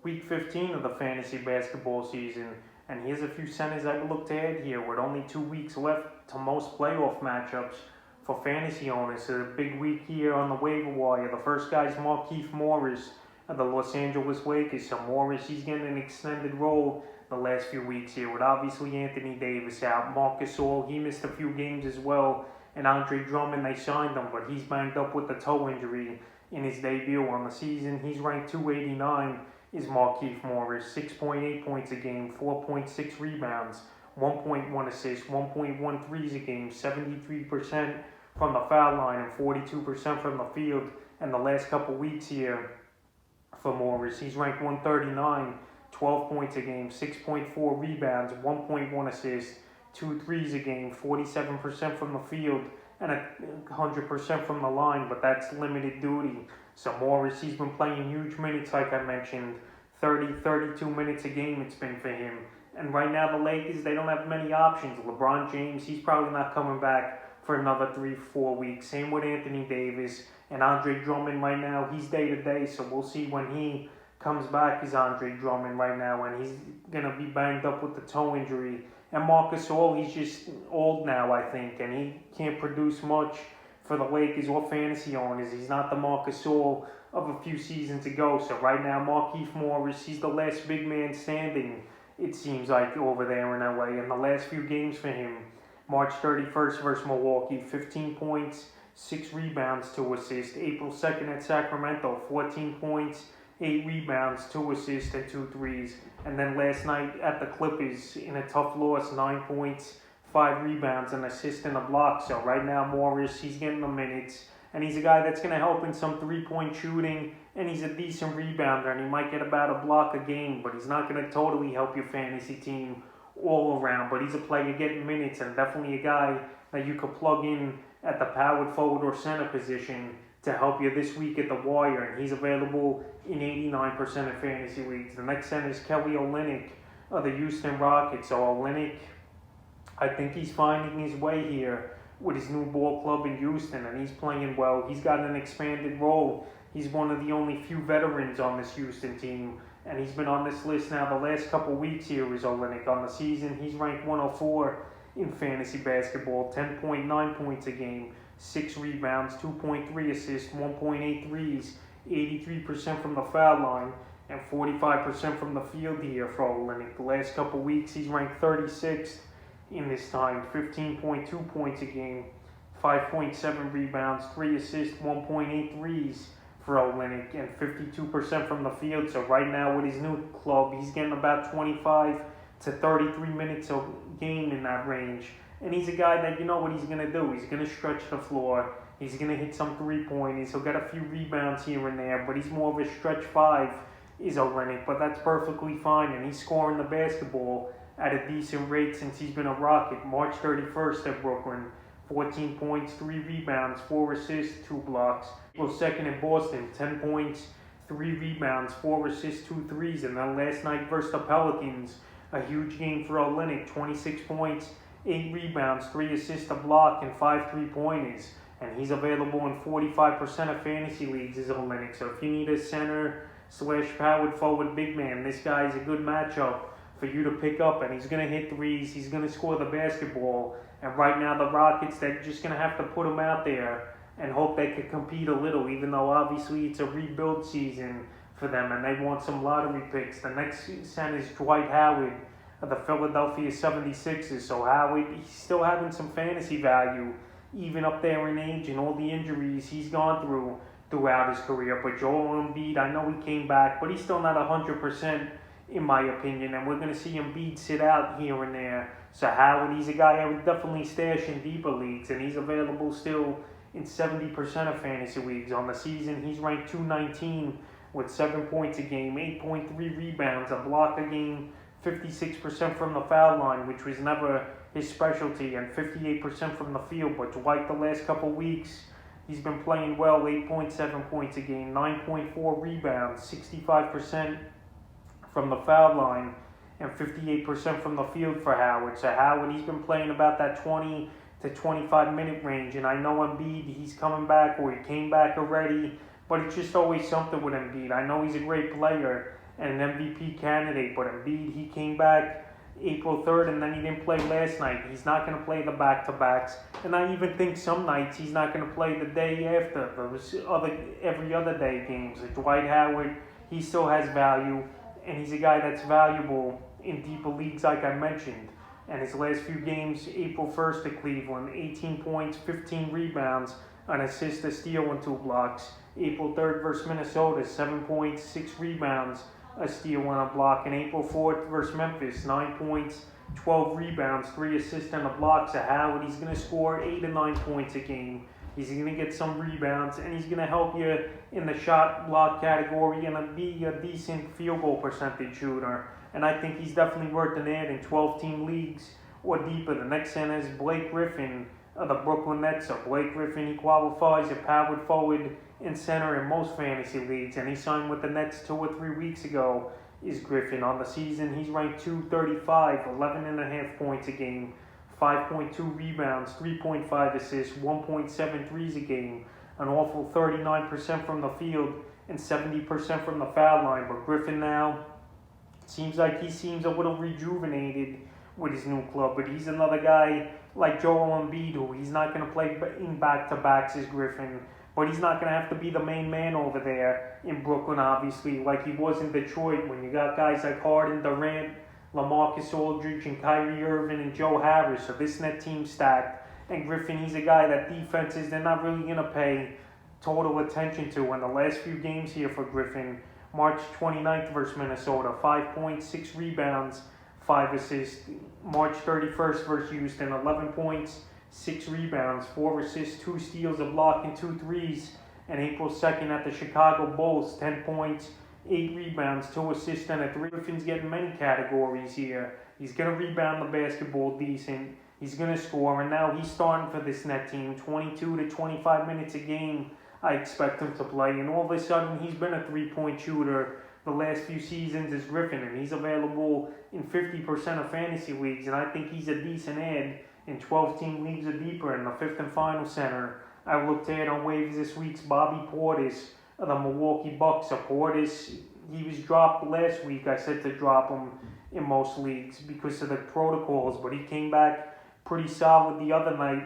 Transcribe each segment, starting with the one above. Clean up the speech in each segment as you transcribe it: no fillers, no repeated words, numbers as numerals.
week 15 of the fantasy basketball season. And here's a few centers I look to add here with only 2 weeks left to most playoff matchups for fantasy owners. So a big week here on the waiver wire. The first guy's Markieff Morris of the Los Angeles Lakers. So Morris, he's getting an extended role the last few weeks here with obviously Anthony Davis out. Marcus All, he missed a few games as well. And Andre Drummond, they signed him, but he's banged up with the toe injury in his debut on the season. He's ranked 289 is Markieff Morris, 6.8 points a game, 4.6 rebounds, 1.1 assists, 1.1 threes a game, 73% from the foul line and 42% from the field. And the last couple weeks here for Morris, he's ranked 139, 12 points a game, 6.4 rebounds, 1.1 assists, 2 threes a game, 47% from the field, and 100% from the line, but that's limited duty. So Morris, he's been playing huge minutes, like I mentioned, 32 minutes a game it's been for him. And right now the Lakers, they don't have many options. LeBron James, he's probably not coming back for another 3-4 weeks. Same with Anthony Davis. And Andre Drummond right now, he's day-to-day, so we'll see when he comes back is Andre Drummond right now, and he's going to be banged up with the toe injury. And Marcus All, he's just old now, I think, and he can't produce much for the Lakers or fantasy owners. He's not the Marcus All of a few seasons ago. So right now, Markieff Morris, he's the last big man standing, it seems like, over there in LA. And the last few games for him, March 31st versus Milwaukee, 15 points, 6 rebounds, 2 assists. April 2nd at Sacramento, 14 points, 8 rebounds, 2 assists, and 2 threes. And then last night at the Clippers, in a tough loss, 9 points, 5 rebounds, an assist, and a block. So right now, Morris, he's getting the minutes. And he's a guy that's going to help in some three-point shooting. And he's a decent rebounder. And he might get about a block a game. But he's not going to totally help your fantasy team all around. But he's a player getting minutes. And definitely a guy that you could plug in at the power forward or center position to help you this week at the wire, and he's available in 89% of fantasy leagues. The next center is Kelly Olynyk of the Houston Rockets. So Olynyk, I think he's finding his way here with his new ball club in Houston, and he's playing well. He's got an expanded role. He's one of the only few veterans on this Houston team, and he's been on this list now the last couple weeks here is Olynyk. On the season, he's ranked 104 in fantasy basketball, 10.9 points a game, 6 rebounds, 2.3 assists, 1.8 threes, 83% from the foul line, and 45% from the field here for Olynyk. The last couple weeks, he's ranked 36th in this time, 15.2 points a game, 5.7 rebounds, 3 assists, 1.8 threes for Olynyk, and 52% from the field. So right now with his new club, he's getting about 25 to 33 minutes a game in that range. And he's a guy that you know what he's going to do. He's going to stretch the floor. He's going to hit some three-pointers. He'll get a few rebounds here and there, but he's more of a stretch 5 is Olynyk, but that's perfectly fine. And he's scoring the basketball at a decent rate since he's been a Rocket. March 31st at Brooklyn, 14 points, 3 rebounds, 4 assists, 2 blocks. April 2nd in Boston, 10 points, 3 rebounds, 4 assists, 2 threes. And then last night versus the Pelicans, a huge game for Olynyk, 26 points, 8 rebounds, 3 assists, a block, and 5 3-pointers. And he's available in 45% of fantasy leagues as Olynyk. So if you need a center / powered forward big man, this guy is a good matchup for you to pick up. And he's going to hit threes. He's going to score the basketball. And right now the Rockets, they're just going to have to put him out there and hope they can compete a little, even though obviously it's a rebuild season for them and they want some lottery picks. The next center is Dwight Howard of the Philadelphia 76ers. So Howard, he's still having some fantasy value, even up there in age and all the injuries he's gone through throughout his career. But Joel Embiid, I know he came back, but he's still not 100% in my opinion, and we're going to see Embiid sit out here and there. So Howard, he's a guy I would definitely stash in deeper leagues, and he's available still in 70% of fantasy leagues. On the season, he's ranked 219 with 7 points a game, 8.3 rebounds, a block a game, 56% from the foul line, which was never his specialty, and 58% from the field. But Dwight, the last couple weeks, he's been playing well, 8.7 points a game, 9.4 rebounds, 65% from the foul line, and 58% from the field for Howard. So Howard, he's been playing about that 20 to 25 minute range, and I know Embiid, he's coming back, or he came back already, but it's just always something with Embiid. I know he's a great player, and an MVP candidate. But Embiid, he came back April 3rd, and then he didn't play last night. He's not going to play the back-to-backs, and I even think some nights he's not going to play the day after those every other day games. Like Dwight Howard, he still has value, and he's a guy that's valuable in deeper leagues, like I mentioned. And his last few games, April 1st at Cleveland, 18 points, 15 rebounds, an assist, a steal, and 2 blocks. April 3rd versus Minnesota, 7 points, 6 rebounds, a steal, and a block. And April 4th versus Memphis, 9 points, 12 rebounds, 3 assists, and a block. So Howard, he's going to score 8 to 9 points a game. He's going to get some rebounds, and he's going to help you in the shot block category and be a decent field goal percentage shooter. And I think he's definitely worth an ad in 12-team leagues or deeper. The next center is Blake Griffin of the Brooklyn Nets. So Blake Griffin, he qualifies a powered forward and center in most fantasy leagues, and he signed with the Nets 2 or 3 weeks ago. Is Griffin on the season? He's ranked 235, 11.5 points a game, 5.2 rebounds, 3.5 assists, 1.7 threes a game, an awful 39% from the field and 70% from the foul line. But Griffin now seems like he seems a little rejuvenated with his new club, but he's another guy like Joel Embiid, who he's not going to play in back-to-backs as Griffin, but he's not going to have to be the main man over there in Brooklyn, obviously, like he was in Detroit when you got guys like Harden, Durant, LaMarcus Aldridge, and Kyrie Irving, and Joe Harris. So this net team stacked, and Griffin, he's a guy that defenses, they're not really going to pay total attention to. In the last few games here for Griffin, March 29th versus Minnesota, 5 points, 6 rebounds, 5 assists. March 31st versus Houston, 11 points, 6 rebounds, 4 assists, 2 steals, a block, and 2 threes. And April 2nd at the Chicago Bulls, 10 points, 8 rebounds, 2 assists, and a 3. Griffin's getting many categories here. He's going to rebound the basketball decent. He's going to score, and now he's starting for this net team, 22 to 25 minutes a game. I expect him to play, and all of a sudden he's been a 3-point shooter the last few seasons as Griffin, and he's available in 50% of fantasy leagues, and I think he's a decent ad in 12-team leagues or deeper in the 5th and final center. I looked at on waivers this week's Bobby Portis of the Milwaukee Bucks. So Portis, he was dropped last week. I said to drop him in most leagues because of the protocols, but he came back pretty solid the other night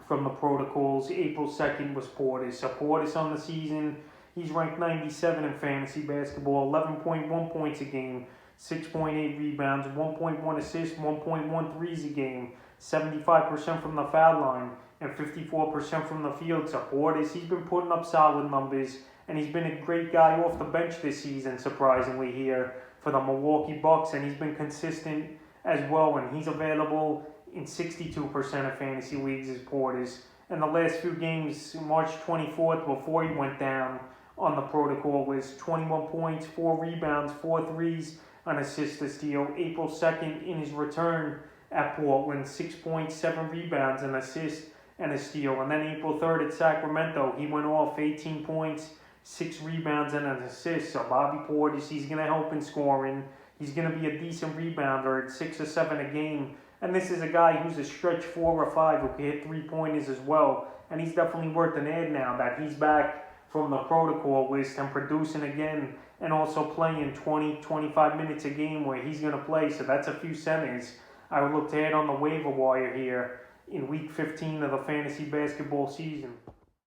from the protocols. April 2nd was Portis. So Portis on the season, he's ranked 97 in fantasy basketball, 11.1 points a game, 6.8 rebounds, 1.1 assists, 1.1 threes a game, 75% from the foul line, and 54% from the field. So Portis, he's been putting up solid numbers, and he's been a great guy off the bench this season, surprisingly, here for the Milwaukee Bucks, and he's been consistent as well, and he's available in 62% of fantasy leagues as Portis. And the last few games, March 24th, before he went down on the protocol, was 21 points, 4 rebounds, 4 threes, an assist, a steal. April 2nd, in his return at Portland, 6 points, 7 rebounds, an assist, and a steal. And then April 3rd at Sacramento, he went off 18 points, 6 rebounds, and an assist. So Bobby Portis, he's going to help in scoring. He's going to be a decent rebounder at 6 or 7 a game. And this is a guy who's a stretch 4 or 5 who can hit 3-pointers as well. And he's definitely worth an ad now that he's back from the protocol list and producing again, and also playing 20-25 minutes a game where he's going to play. So that's a few centers I would look to add on the waiver wire here in week 15 of the fantasy basketball season.